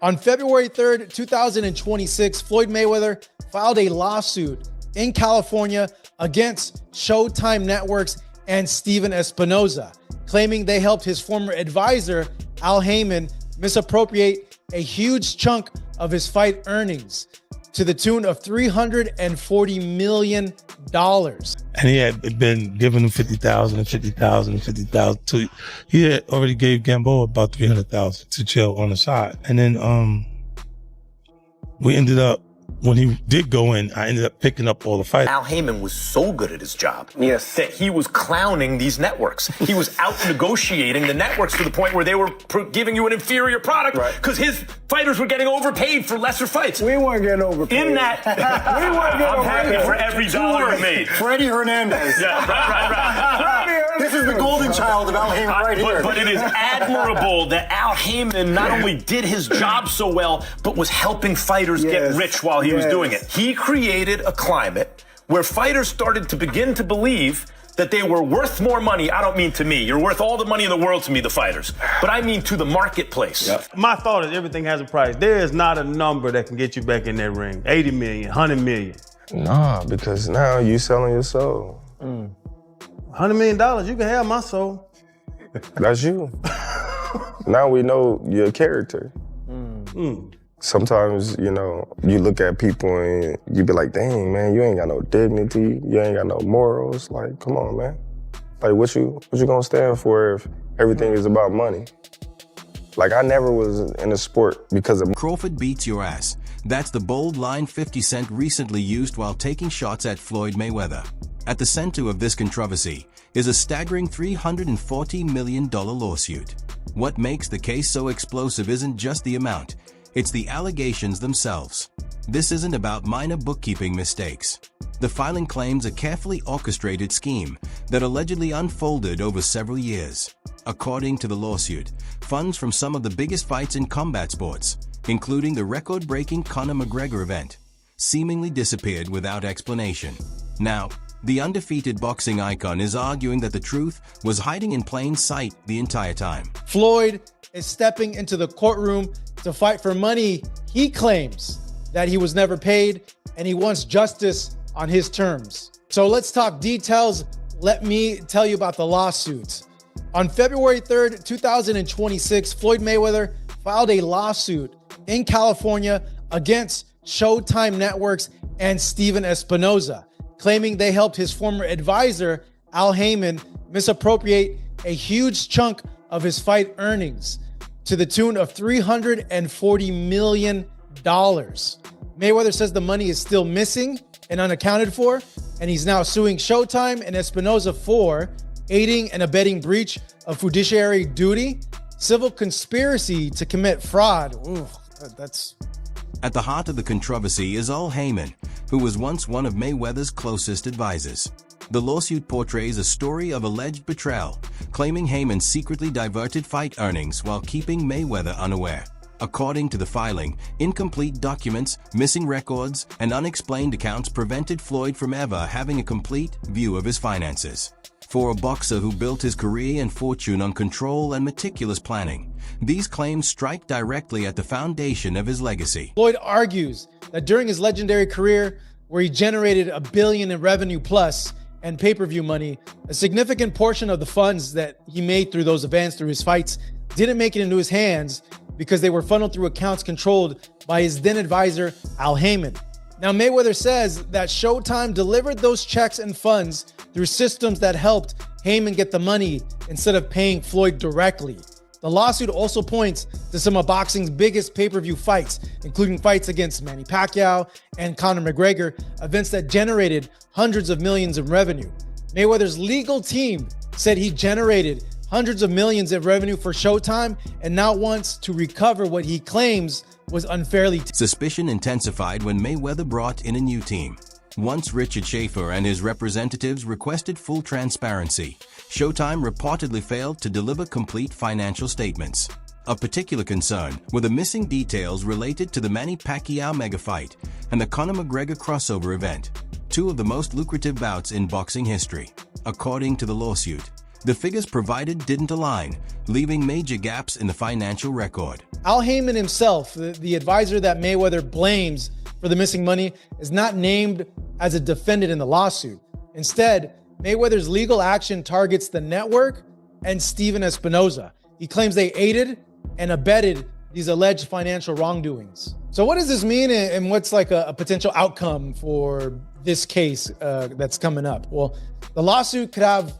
On February 3rd, 2026, Floyd Mayweather filed a lawsuit in California against Showtime Networks and Stephen Espinoza, claiming they helped his former advisor, Al Heyman, misappropriate a huge chunk of his fight earnings to the tune of $340 million. And he had been giving him $50,000 and $50,000 and $50,000. He had already gave Gamboa about $300,000 to chill on the side. And then we ended up, when he did go in, I ended up picking up all the fights. Al Heyman was so good at his job that he was clowning these networks. He was out negotiating the networks to the point where they were giving you an inferior product because his fighters were getting overpaid for lesser fights. We weren't getting overpaid. In that, we weren't getting I'm happy for every dollar he made. Freddie Hernandez. Yeah, right. This is the golden child of Al Heyman right here. But it is admirable that Al Heyman not only did his job so well, but was helping fighters get rich while he was doing it. He created a climate where fighters started to begin to believe that they were worth more money. I don't mean to me. You're worth all the money in the world to me, the fighters. But I mean to the marketplace. Yep. My thought is everything has a price. There is not a number that can get you back in that ring. 80 million, 100 million. Nah, because now you selling your soul. $100 million, you can have my soul. That's you. Now we know your character. Sometimes, you know, you look at people and you be like, dang, man, you ain't got no dignity. You ain't got no morals. Like, come on, man. Like, what you gonna stand for if everything is about money? Like, I never was in a sport because of... Crawford beats your ass. That's the bold line 50 Cent recently used while taking shots at Floyd Mayweather. At the center of this controversy is a staggering $340 million lawsuit. What makes the case so explosive isn't just the amount. It's the allegations themselves. This isn't about minor bookkeeping mistakes. The filing claims a carefully orchestrated scheme that allegedly unfolded over several years. According to the lawsuit, funds from some of the biggest fights in combat sports, including the record-breaking Conor McGregor event, seemingly disappeared without explanation. Now, the undefeated boxing icon is arguing that the truth was hiding in plain sight the entire time. Floyd is stepping into the courtroom to fight for money he claims that he was never paid, and he wants justice on his terms. So let's talk details. Let me tell you about the lawsuits. On February 3rd, 2026, Floyd Mayweather filed a lawsuit in California against Showtime Networks and Stephen Espinoza, claiming they helped his former advisor, Al Heyman, misappropriate a huge chunk of his fight earnings to the tune of $340 million. Mayweather says the money is still missing and unaccounted for, and he's now suing Showtime and Espinoza for aiding and abetting breach of fiduciary duty, civil conspiracy to commit fraud. Ooh, that's... At the heart of the controversy is Al Heyman, who was once one of Mayweather's closest advisors. The lawsuit portrays a story of alleged betrayal, claiming Heyman secretly diverted fight earnings while keeping Mayweather unaware. According to the filing, incomplete documents, missing records, and unexplained accounts prevented Floyd from ever having a complete view of his finances. For a boxer who built his career and fortune on control and meticulous planning, these claims strike directly at the foundation of his legacy. Floyd argues that during his legendary career, where he generated $1 billion in revenue plus and pay-per-view money, a significant portion of the funds that he made through those events, through his fights, didn't make it into his hands because they were funneled through accounts controlled by his then advisor, Al Heyman. Now, Mayweather says that Showtime delivered those checks and funds through systems that helped Heyman get the money instead of paying Floyd directly. The lawsuit also points to some of boxing's biggest pay-per-view fights, including fights against Manny Pacquiao and Conor McGregor, events that generated hundreds of millions in revenue. Mayweather's legal team said he generated hundreds of millions in revenue for Showtime and now wants to recover what he claims was unfairly. Suspicion intensified when Mayweather brought in a new team. Once Richard Schaefer and his representatives requested full transparency, Showtime reportedly failed to deliver complete financial statements. Of particular concern were the missing details related to the Manny Pacquiao mega fight and the Conor McGregor crossover event, two of the most lucrative bouts in boxing history. According to the lawsuit, The figures provided didn't align, leaving major gaps in the financial record. Al Heyman himself, the advisor that Mayweather blames for the missing money, is not named as a defendant in the lawsuit. Instead, Mayweather's legal action targets the network and Stephen Espinoza. He claims they aided and abetted these alleged financial wrongdoings. So what does this mean, and what's like a potential outcome for this case that's coming up? Well, the lawsuit could have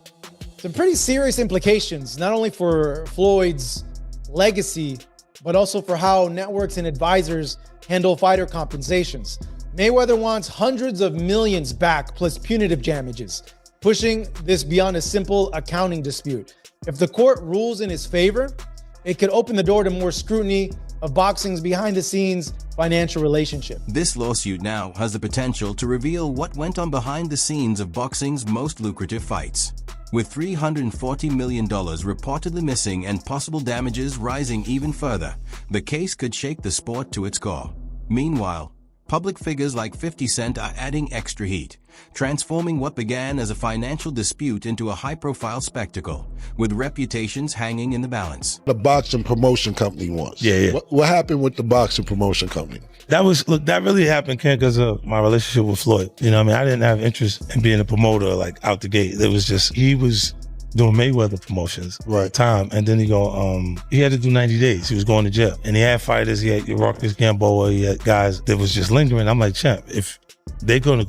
some pretty serious implications, not only for Floyd's legacy, but also for how networks and advisors handle fighter compensations. Mayweather wants hundreds of millions back plus punitive damages, pushing this beyond a simple accounting dispute. If the court rules in his favor, it could open the door to more scrutiny of boxing's behind-the-scenes financial relationship. This lawsuit now has the potential to reveal what went on behind the scenes of boxing's most lucrative fights. With $340 million reportedly missing and possible damages rising even further, the case could shake the sport to its core. Meanwhile, public figures like 50 Cent are adding extra heat, transforming what began as a financial dispute into a high-profile spectacle, with reputations hanging in the balance. The boxing promotion company wants. Yeah. What happened with the boxing promotion company? That really happened, Ken, because of my relationship with Floyd. You know what I mean? I didn't have interest in being a promoter like out the gate. It was just, he was doing Mayweather promotions at the time. And then he had to do 90 days. He was going to jail. And he had fighters, he had Ruckus, Gamboa, he had guys that was just lingering. I'm like, champ, if they're gonna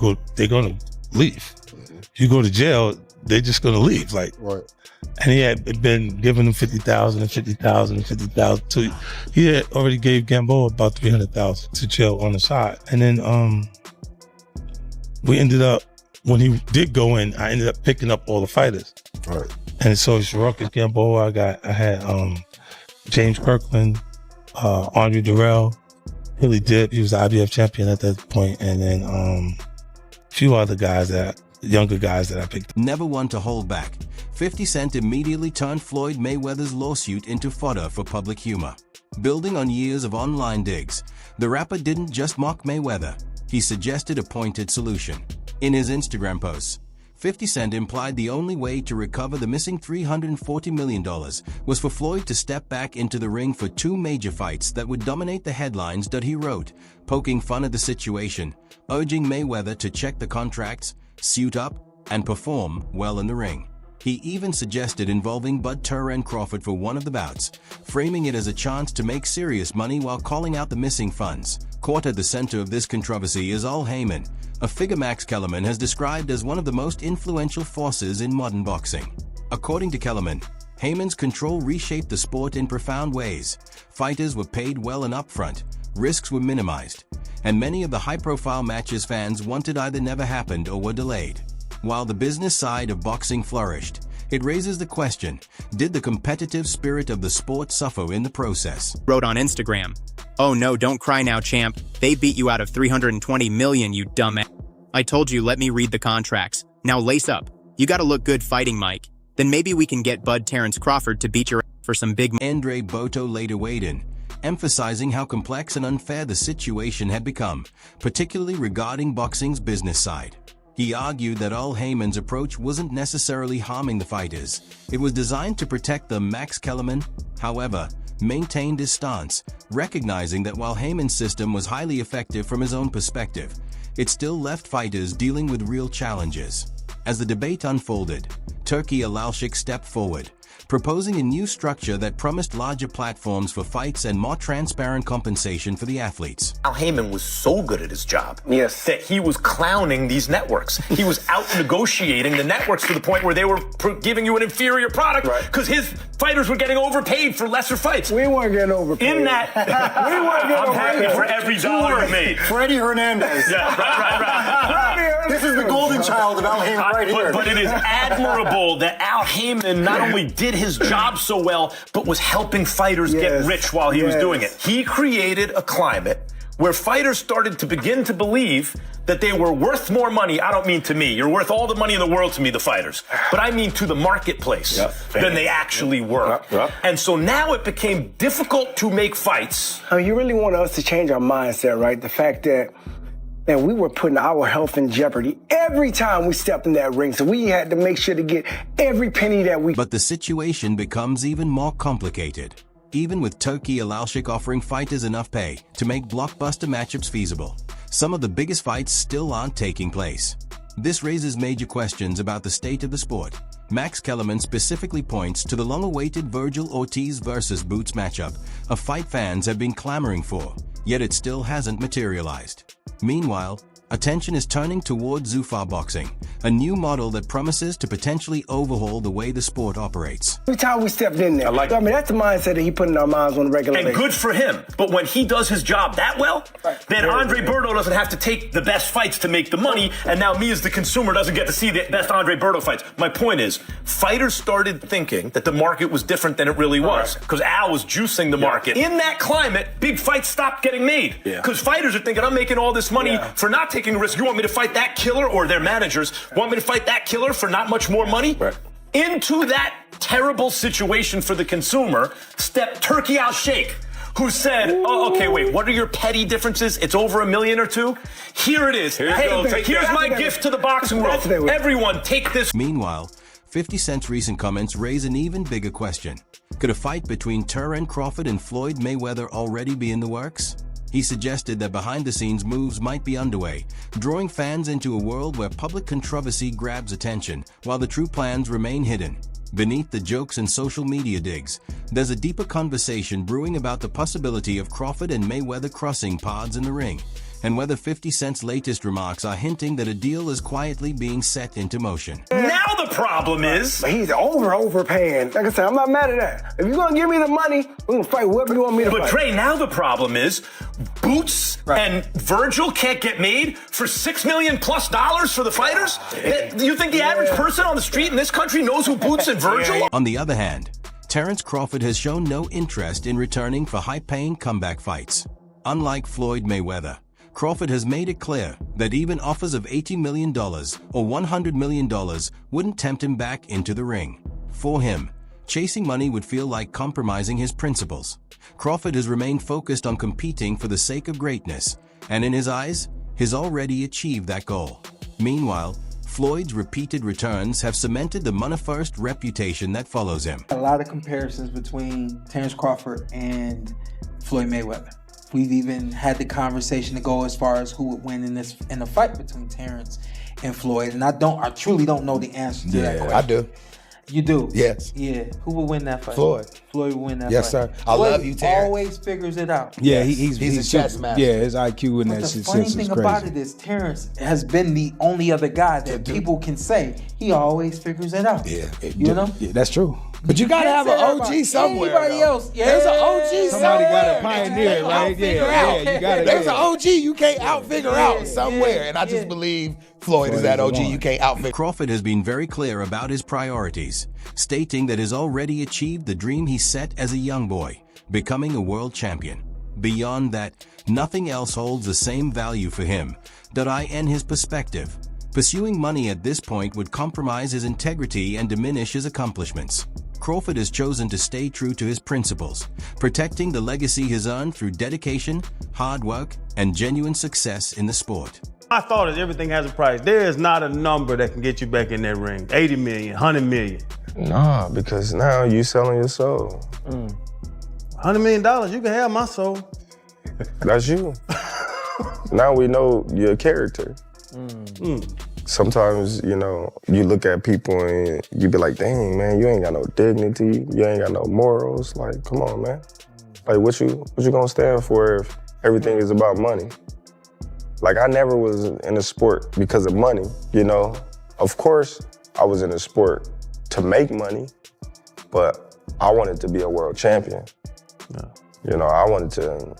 leave. You go to jail, they're just gonna leave. Like, right. And he had been giving them 50,000 and 50,000 and 50,000. He had already gave Gamboa about 300,000 to chill on the side. And then we ended up, when he did go in, I ended up picking up all the fighters. Right. And so it's Ruckus, Gamboa. I had James Kirkland, Andre Durrell, Hilly Dip. He was the IBF champion at that point, and then a few other guys younger guys that I picked. Never one to hold back, 50 Cent immediately turned Floyd Mayweather's lawsuit into fodder for public humor. Building on years of online digs, the rapper didn't just mock Mayweather, he suggested a pointed solution. In his Instagram posts, 50 Cent implied the only way to recover the missing $340 million was for Floyd to step back into the ring for two major fights that would dominate the headlines that he wrote, poking fun at the situation, urging Mayweather to check the contracts, suit up, and perform well in the ring. He even suggested involving Bud Turner and Crawford for one of the bouts, framing it as a chance to make serious money while calling out the missing funds. Caught at the center of this controversy is Al Heyman, a figure Max Kellerman has described as one of the most influential forces in modern boxing. According to Kellerman, Heyman's control reshaped the sport in profound ways. Fighters were paid well and upfront, risks were minimized, and many of the high-profile matches fans wanted either never happened or were delayed. While the business side of boxing flourished, it raises the question, did the competitive spirit of the sport suffer in the process? Wrote on Instagram, "Oh no, don't cry now, champ. They beat you out of $320 million, you dumbass. I told you, let me read the contracts. Now lace up. You gotta look good fighting, Mike. Then maybe we can get Bud Terrence Crawford to beat your ass for some big..." Andre Boto later weighed in, emphasizing how complex and unfair the situation had become, particularly regarding boxing's business side. He argued that Al Heyman's approach wasn't necessarily harming the fighters. It was designed to protect them. Max Kellerman, however, maintained his stance, recognizing that while Heyman's system was highly effective from his own perspective, it still left fighters dealing with real challenges. As the debate unfolded, Turki Alalshik stepped forward, proposing a new structure that promised larger platforms for fights and more transparent compensation for the athletes. Al Heyman was so good at his job Yes. that he was clowning these networks. He was out negotiating the networks to the point where they were giving you an inferior product because his fighters were getting overpaid for lesser fights. We weren't getting overpaid. In that, We weren't getting I'm happy overpaid. for every dollar he made. Freddie Hernandez. Yeah, right. This is the golden child of Al Heyman right here. But it is admirable that Al Heyman not only did his job so well, but was helping fighters get rich while he was doing it. He created a climate where fighters started to begin to believe that they were worth more money. I don't mean to me. You're worth all the money in the world to me, the fighters. But I mean to the marketplace than they actually were. And so now it became difficult to make fights. You really want us to change our mindset, right? The fact that man, we were putting our health in jeopardy every time we stepped in that ring. So we had to make sure to get every penny that we. But the situation becomes even more complicated. Even with Turki Alalshik offering fighters enough pay to make blockbuster matchups feasible, some of the biggest fights still aren't taking place. This raises major questions about the state of the sport. Max Kellerman specifically points to the long-awaited Virgil Ortiz versus Boots matchup, a fight fans have been clamoring for, yet it still hasn't materialized. Meanwhile, attention is turning towards Zufar boxing, a new model that promises to potentially overhaul the way the sport operates. Every time we stepped in there, I mean, that's the mindset that he put in our minds on a regular basis. And good for him. But when he does his job that well, then Andre Berto doesn't have to take the best fights to make the money, and now me as the consumer doesn't get to see the best Andre Berto fights. My point is, fighters started thinking that the market was different than it really was, because Al was juicing the market. In that climate, big fights stopped getting made, because fighters are thinking, I'm making all this money for not taking a risk. You want me to fight that killer, or their managers want me to fight that killer for not much more money? Into that terrible situation for the consumer stepped Turki Al-Sheikh, who said, oh, okay, wait, what are your petty differences? It's over $1 million or $2 million? Here it is. Here's my gift to the boxing world. Everyone, take this. Meanwhile, 50 Cent's recent comments raise an even bigger question. Could a fight between Terence Crawford and Floyd Mayweather already be in the works? He suggested that behind-the-scenes moves might be underway, drawing fans into a world where public controversy grabs attention, while the true plans remain hidden. Beneath the jokes and social media digs, there's a deeper conversation brewing about the possibility of Crawford and Mayweather crossing paths in the ring, and whether 50 Cent's latest remarks are hinting that a deal is quietly being set into motion. Now the problem is... But he's overpaying. Like I said, I'm not mad at that. If you're going to give me the money, we're going to fight whoever you want me to fight. But Dre, now the problem is Boots and Virgil can't get made for $6 million plus for the fighters? Do you think the average person on the street in this country knows who Boots and Virgil are? On the other hand, Terence Crawford has shown no interest in returning for high-paying comeback fights. Unlike Floyd Mayweather, Crawford has made it clear that even offers of $80 million or $100 million wouldn't tempt him back into the ring. For him, chasing money would feel like compromising his principles. Crawford has remained focused on competing for the sake of greatness, and in his eyes, he's already achieved that goal. Meanwhile, Floyd's repeated returns have cemented the money-first reputation that follows him. A lot of comparisons between Terence Crawford and Floyd Mayweather. We've even had the conversation to go as far as who would win in a fight between Terence and Floyd, and I truly don't know the answer to that question. I do. You do? Yes. Yeah. Who would win that fight? Floyd. Floyd would win that yes, fight. Yes, sir. I love you, Terence. Always figures it out. Yeah, yes. he's a chess master. Yeah, his IQ and that shit. The funny thing about it is Terence has been the only other guy that people can say he always figures it out. Yeah. You know? Yeah, that's true. But you gotta have an OG somewhere. Anybody else? Yeah. There's an OG Somebody somewhere. got to pioneer it, right? Yeah, you got to. There's an OG you can't out-figure out somewhere. And I just believe Floyd is that OG you can't out-figure. Crawford has been very clear about his priorities, stating that he's already achieved the dream he set as a young boy, becoming a world champion. Beyond that, nothing else holds the same value for him. In his perspective, pursuing money at this point would compromise his integrity and diminish his accomplishments. Crawford has chosen to stay true to his principles, protecting the legacy he's earned through dedication, hard work, and genuine success in the sport. My thought is everything has a price. There is not a number that can get you back in that ring. 80 million, 100 million. Nah, because now you selling your soul. $100 million, you can have my soul. That's you. Now we know your character. Sometimes, you know, you look at people and you be like, dang, man, you ain't got no dignity. You ain't got no morals. Like, come on, man. Like, what you gonna stand for if everything is about money? Like, I never was in a sport because of money, you know? Of course, I was in a sport to make money, but I wanted to be a world champion. You know, I wanted to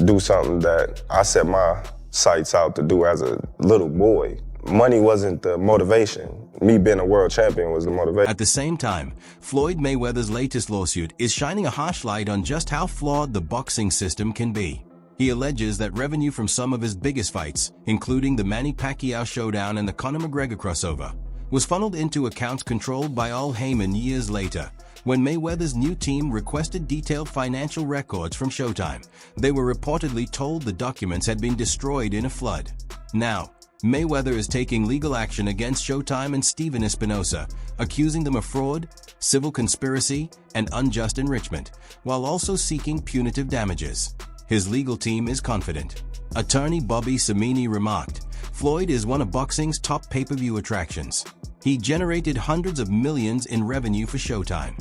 do something that I set my sights out to do as a little boy. Money wasn't the motivation. Me being a world champion was the motivation. At the same time, Floyd Mayweather's latest lawsuit is shining a harsh light on just how flawed the boxing system can be. He alleges that revenue from some of his biggest fights, including the Manny Pacquiao showdown and the Conor McGregor crossover, was funneled into accounts controlled by Al Heyman years later. When Mayweather's new team requested detailed financial records from Showtime, they were reportedly told the documents had been destroyed in a flood. Now, Mayweather is taking legal action against Showtime and Stephen Espinoza, accusing them of fraud, civil conspiracy, and unjust enrichment, while also seeking punitive damages. His legal team is confident. Attorney Bobby Samini remarked, "Floyd is one of boxing's top pay-per-view attractions. He generated hundreds of millions in revenue for Showtime."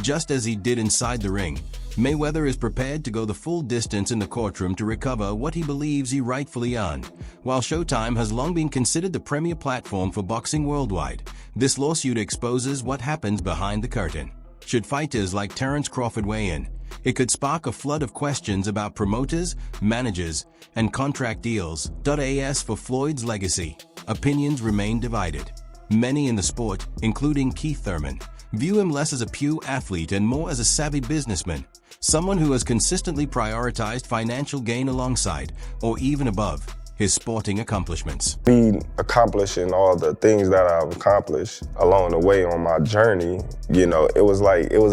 Just as he did inside the ring, Mayweather is prepared to go the full distance in the courtroom to recover what he believes he rightfully earned. While Showtime has long been considered the premier platform for boxing worldwide, this lawsuit exposes what happens behind the curtain. Should fighters like Terence Crawford weigh in, it could spark a flood of questions about promoters, managers, and contract deals. As for Floyd's legacy, opinions remain divided. Many in the sport, including Keith Thurman, view him less as a pure athlete and more as a savvy businessman, someone who has consistently prioritized financial gain alongside, or even above, his sporting accomplishments. Me accomplishing all the things that I've accomplished along the way on my journey, you know, it was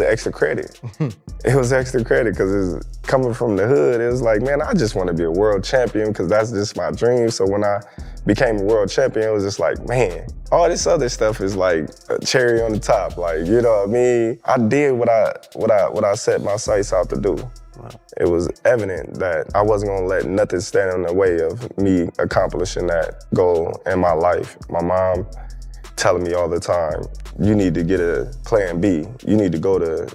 extra credit. It was extra credit because it's coming from the hood. It was like, man, I just want to be a world champion because that's just my dream. So when I became a world champion, it was just like, man, all this other stuff is like a cherry on the top. Like, you know what I mean? I did what I set my sights out to do. Wow. It was evident that I wasn't gonna let nothing stand in the way of me accomplishing that goal in my life. My mom telling me all the time, you need to get a plan B. You need to go to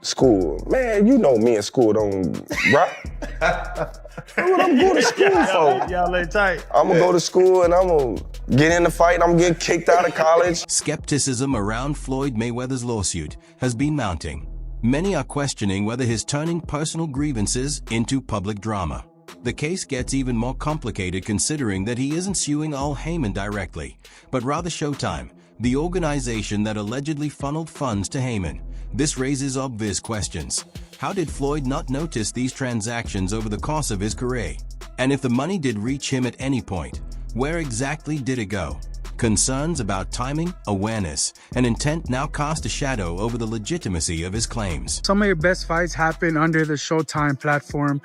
school. Man, you know me in school don't rock. What I'm going to school for? Y'all lay tight. I'm gonna go to school and I'm gonna get in the fight and I'm gonna get kicked out of college. Skepticism around Floyd Mayweather's lawsuit has been mounting. Many are questioning whether he's turning personal grievances into public drama. The case gets even more complicated considering that he isn't suing Al Haymon directly, but rather Showtime, the organization that allegedly funneled funds to Haymon. This raises obvious questions. How did Floyd not notice these transactions over the course of his career? And if the money did reach him at any point, where exactly did it go? Concerns about timing, awareness, and intent now cast a shadow over the legitimacy of his claims. Some of your best fights happen under the Showtime platform.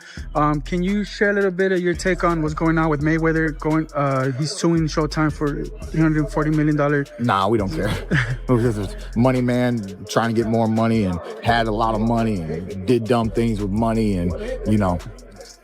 Can you share a little bit of your take on what's going on with Mayweather? He's suing Showtime for $340 million. Nah, we don't care. This is money man trying to get more money and had a lot of money and did dumb things with money and, you know,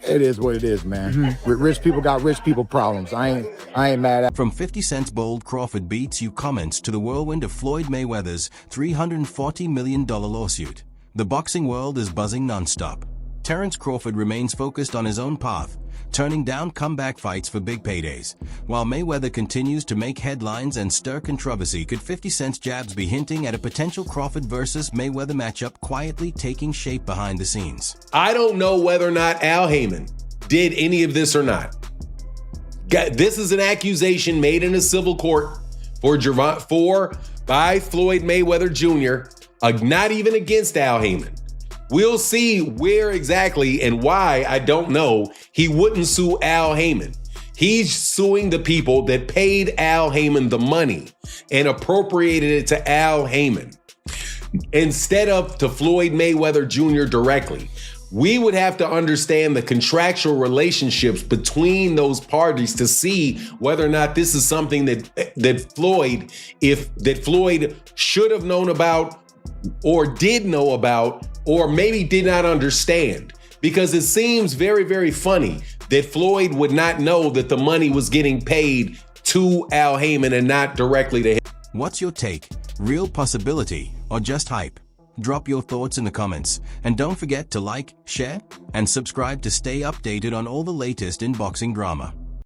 it is what it is, man. Mm-hmm. Rich people got rich people problems. I ain't mad at. From 50 Cent's bold Crawford beats you comments to the whirlwind of Floyd Mayweather's $340 million lawsuit, the boxing world is buzzing nonstop. Terence Crawford remains focused on his own path, turning down comeback fights for big paydays. While Mayweather continues to make headlines and stir controversy, could 50 Cent's jabs be hinting at a potential Crawford versus Mayweather matchup quietly taking shape behind the scenes? I don't know whether or not Al Haymon did any of this or not. This is an accusation made in a civil court by Floyd Mayweather Jr., not even against Al Haymon. We'll see where exactly and why, I don't know, he wouldn't sue Al Haymon. He's suing the people that paid Al Haymon the money and appropriated it to Al Haymon instead of to Floyd Mayweather Jr. directly. We would have to understand the contractual relationships between those parties to see whether or not this is something that Floyd should have known about or did know about or maybe did not understand. Because it seems very, very funny that Floyd would not know that the money was getting paid to Al Haymon and not directly to him. What's your take? Real possibility or just hype? Drop your thoughts in the comments. And don't forget to like, share, and subscribe to stay updated on all the latest in boxing drama.